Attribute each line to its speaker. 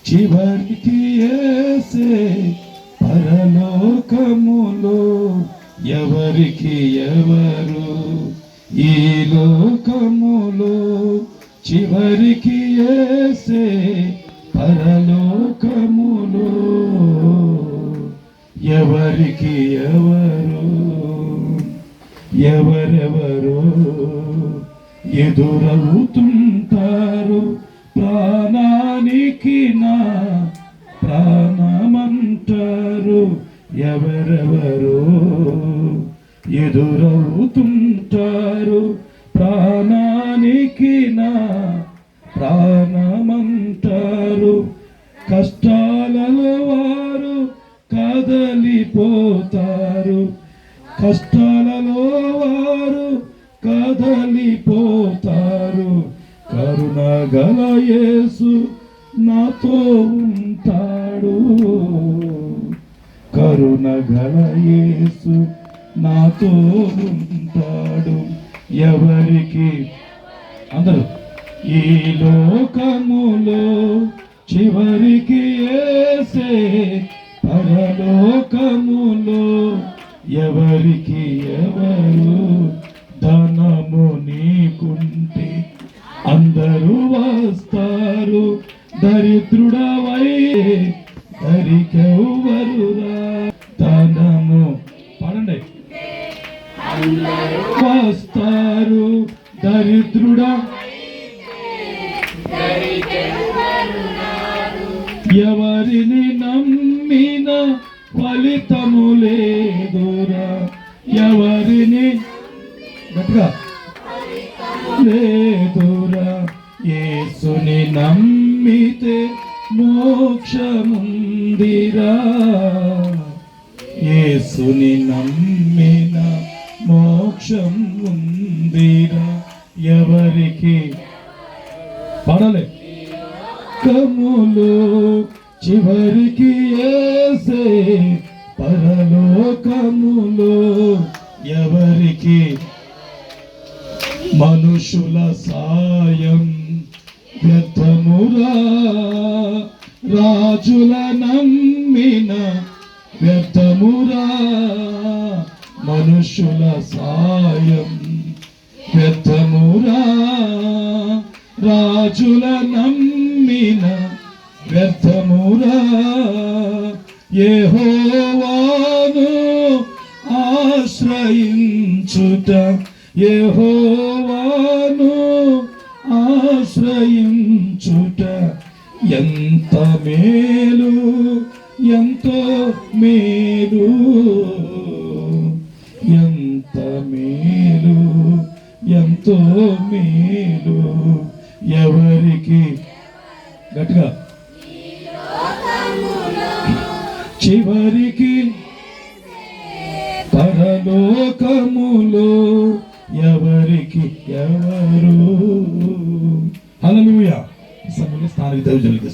Speaker 1: చివరికి యేసే పరలోకములో ఎవరికి ఎవరు ఈ లోకములో చివరికి యేసే పరలోకములో ఎవరికి ఎవరు ఎవరెవరు ఎదురవుతుంటారు ప్రాణానికి నా ప్రాణమంటారు ఎవరెవరు ఎదురవుతుంటారు ప్రాణానికి నా ప్రాణమంటారు కష్టాలలో వారు కదలిపోతారు కష్టాలలో వారు కదలిపోతారు కరుణగల యేసు నాతో ఉంటాడు కరుణగల యేసు నాతో ఉంటాడు ఎవరికి అందరూ ఈ లోకములో చివరికి యేసే పరలోకములో ఎవరికి ఎవరు ధనము నీకుంటే అందరూ వస్తారు దరిద్రుడవై దరికెవ్వరురా ధనము పడండి వస్తారు దరిద్రుడ ఎవరిని నమ్మిన ఫలితము లేదురా ఎవరిని గట్టిగా లేదురా యేసుని నమ్మితే మోక్షముందిరా యేసుని నమ్మిన మోక్షం ఉందిరా ఎవరికి పడలే కములు చివరికి యేసే పరలోకములో ఎవరికి మనుషుల సాయం వ్యర్థమురా రాజుల నమ్మిన వ్యర్థమురా మనుషుల సాయం వ్యర్థమురా రాజుల నమ్మిన వ్యర్థమురా యెహోవాను ఆశ్రయించుట యెహోవాను ఆశ్రయించుట ఎంత మేలు ఎంతో మేలు ఎంత మేలు ఎంతో మేలు ఎవరికి గట్టిగా చివరికి పరలోకములో ఎవరికి ఎవరు హల్లెలూయా. ఈ సమయంలో స్థానిక దైవజనులకు